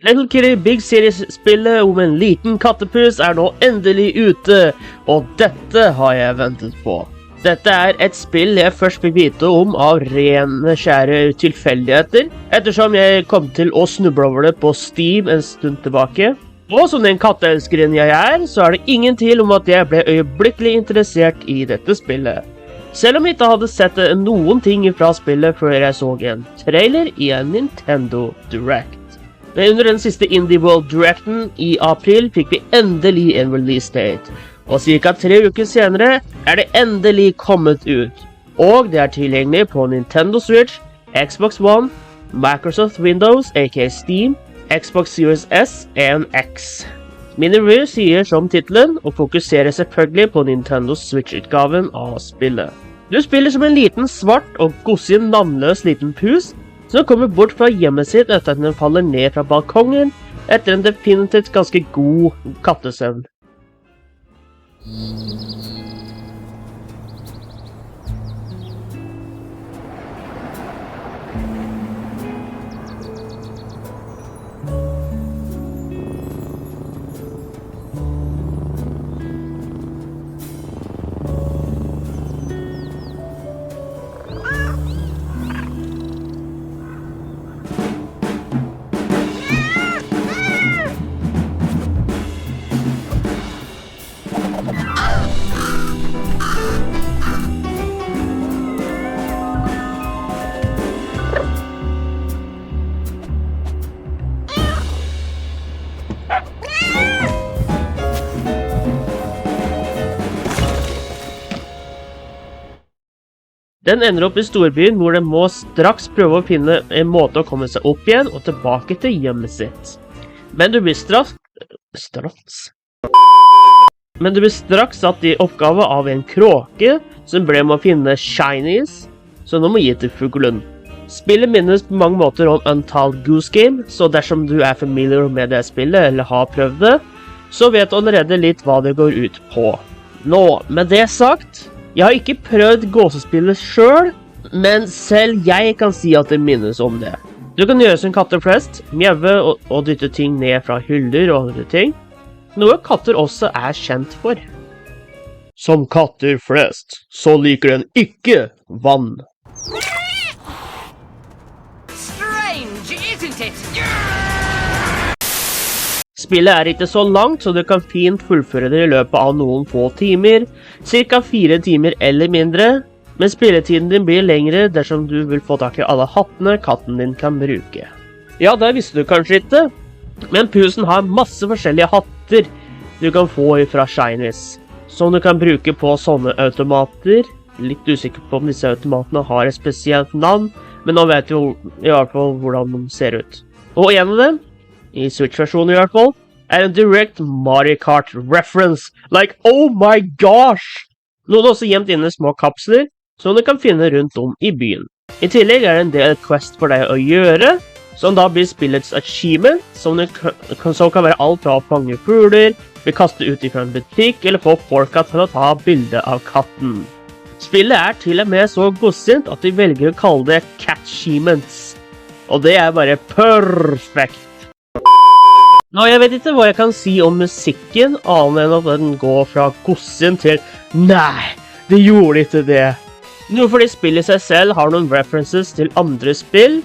Little Kitty Big City-spillet om en liten kattepus nå endelig ute, og dette har jeg ventet på. Dette et spill jeg først fikk vite om av rene skjære tilfeldigheter, ettersom jeg kom til å snuble over det på Steam en stund tilbake. Og som den katteelskeren jeg så det ingen tvil om at jeg ble øyeblikkelig interessert i dette spillet. Selv om jeg ikke hadde sett noen ting fra spillet før jeg så en trailer i en Nintendo Direct. Men under den siste Indie World Directen i april fikk vi endelig en release date. Og ca. 3 uker senere det endelig kommet ut. Og det tilgjengelig på Nintendo Switch, Xbox One, Microsoft Windows, aka Steam, Xbox Series S og X. Min review sier som titelen, og fokuserer selvfølgelig på Nintendo Switch-utgaven av spillet. Du spiller som en liten svart og gossig navnløs liten pus, som kommer bort fra hjemmet sitt etter at den faller ned fra balkongen, etter en definitivt ganske god kattesøvn. Den ender opp i storbyen, hvor den må straks prøve å finne en måte å komme seg opp igjen og tilbake til hjemmet sitt. Men du blir straks satt i oppgave av en kråke som ble med å finne shinies, som du må gi til fuglen. Spillet minnes på mange måter om Untitled Goose Game, så dersom du familiar med det spillet eller har prøvd det, så vet du allerede litt hva det går ut på. Nå, med det sagt, jeg har ikke prøvd gåsespillet selv, men selv jeg kan si at det minnes om det. Du kan gjøre som katter flest, mjøve og dytte ting ned fra hyller og andre ting, noe katter også kjent for. Som katter flest, så liker den ikke vann. Strange, isn't it? Spillet ikke så langt, så du kan fint fullføre det i løpet av noen få timer, ca. 4 timer eller mindre, men spilletiden din blir lengre dersom du vil få tak i alle hattene katten din kan bruke. Ja, det visste du kanskje ikke, men pusen har masse forskjellige hatter du kan få fra Shinies, som du kan bruke på sånne automater. Litt usikker på om disse automatene har et spesielt navn, men nå vet du i hvert fall hvordan de ser ut. Og en av dem, i Switch-versjonen i hvert fall, en direct Mario Kart reference. Like, oh my gosh! Noen er også gjemt inne små kapsler, som du kan finne rundt om i byen. I tillegg det en del quest for deg å gjøre, som da blir spillets achievement, som kan være alt fra å fange fugler, bli kastet ut fra en butikk, eller få folka til å ta bilde av katten. Spillet til og med så godsint at de velger å kalle det Cat-achievements. Og det bare perfekt. Nå, jeg vet ikke hva jeg kan si om musikken, annet enn at den går fra gossen til nei, det gjorde ikke det. Noe fordi spillet i seg selv har noen references til andre spill,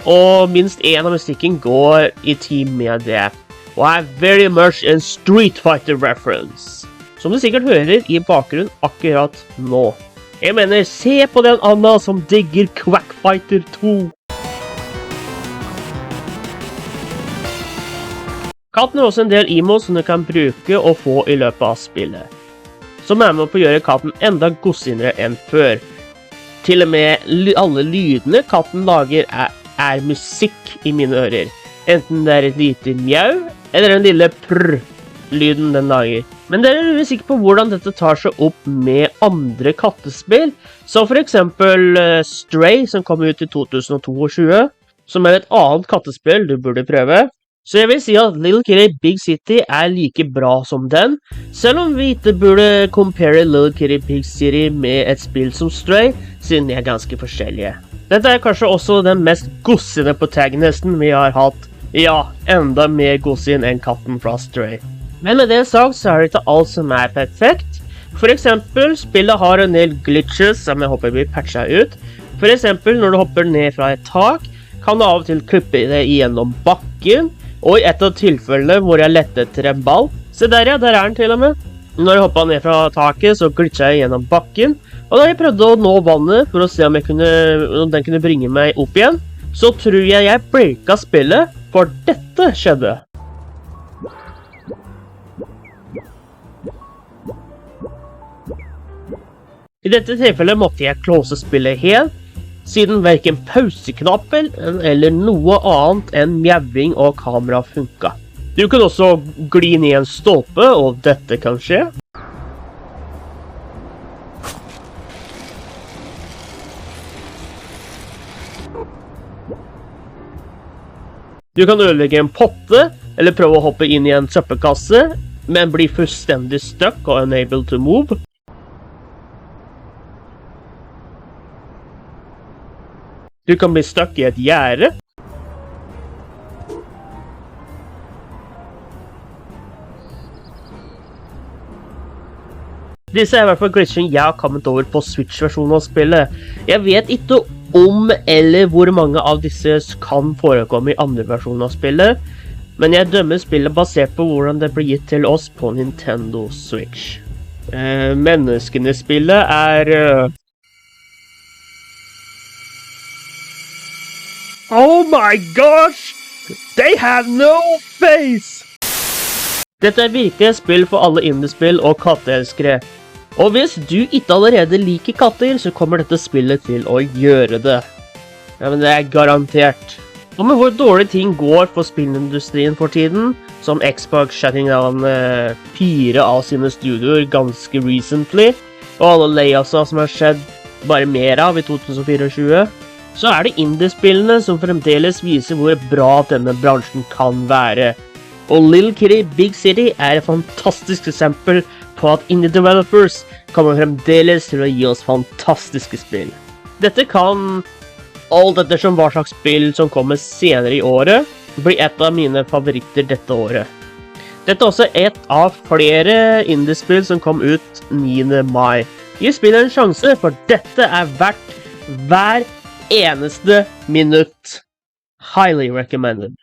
og minst en av musikken går i team med det. Og very much en Street Fighter reference, som du sikkert hører i bakgrunnen akkurat nå. Jeg mener, se på den Anna som digger Quack Fighter 2. Katten har også en del emos som du kan bruke og få i løpet av spillet, som med på å gjøre katten enda gossinere enn før. Til og med alle lydene katten lager musikk i mine ører, enten det et lite mjau, eller den lille prr-lyden den lager. Men dere er usikker på hvordan dette tar seg opp med andre kattespill, som for eksempel Stray, som kom ut i 2022, som et annet kattespill du burde prøve. Så jeg vil si at Little Kitty Big City like bra som den, selv om vi ikke burde compare Little Kitty Big City med et spill som Stray, siden de ganske forskjellige. Dette kanskje også den mest gossende protagonisten vi har hatt Ja, enda mer godsinn enn katten fra Stray. Men med det sagt så er det ikke alt som er perfekt. For eksempel, spillet har en del glitches som jeg håper blir patchet ut. For eksempel, når du hopper ned fra et tak, kan du av og til klippe det igjennom bakken. Og i et av tilfellene hvor jeg lette etter en ball, se der ja, der er den til og med. Når jeg hoppet ned fra taket, så glitchet jeg gjennom bakken. Og da jeg prøvde å nå vannet for å se om den kunne bringe meg opp igjen, så tror jeg breaka spillet, for dette skjedde. I dette tilfellet måtte jeg close spillet helt, siden hverken pauseknappen eller noe annet enn mjauing og kamera funka. Du kan også gli ned i en stolpe, og dette kan skje. Du kan ødelegge en potte, eller prøve å hoppe inn i en søppelkasse, men bli fullstendig stuck og unable to move. Du kan bli stuck i et gjerde. Disse er i hvert fall glitchene jeg har kommet over på Switch-versjonen av spillet. Jeg vet ikke om eller hvor mange av disse kan forekomme i andre versjoner av spillet, men jeg dømmer spillet basert på hvordan det blir gitt til oss på Nintendo Switch. Menneskene i spillet er... Oh my gosh! They have no face! Dette er virkelig et spill for alle indiespill og katteelskere. Og hvis du ikke allerede liker katter, så kommer dette spillet til å gjøre det. Ja, men det er garantert. Og med hvor dårlige ting går for spillindustrien for tiden, som Xbox shutting down 4 av sine studioer ganske recently, og alle layoffsa som har skjedd bare mer av i 2024, så er det indiespillene som fremdeles viser hvor bra denne bransjen kan være. Og Little Kitty Big City er et fantastisk eksempel på at indie developers kommer fremdeles til å gi oss fantastiske spill. Dette kan, alt ettersom hva slags spill som kommer senere i året, bli et av mine favoritter dette året. Dette er også et av flere indiespill som kom ut 9. mai. Gi spillet en sjanse, for dette er verdt hver eneste minutt. Highly recommended.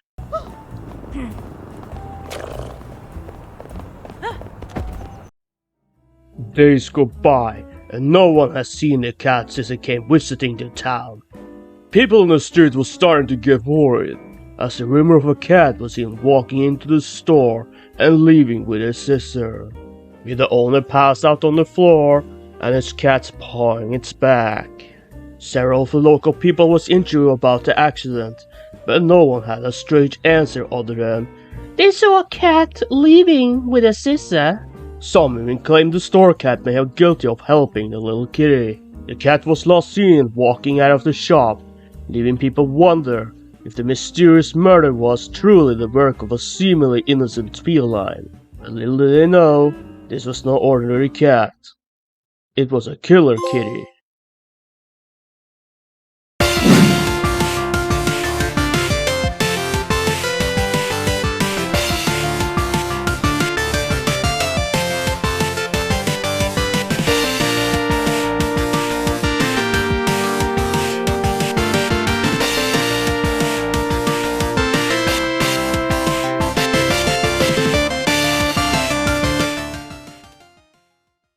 Days go by, and no one has seen the cat since it came visiting the town. People in the street were starting to get worried, as the rumor of a cat was seen walking into the store and leaving with his sister. With the owner passed out on the floor, and his cat pawing its back. Several of the local people was injured about the accident, but no one had a straight answer other than, "They saw a cat leaving with a sister." Some even claimed the store cat may have guilty of helping the little kitty. The cat was last seen walking out of the shop, leaving people wonder if the mysterious murder was truly the work of a seemingly innocent feline. But little did they know, this was no ordinary cat. It was a killer kitty.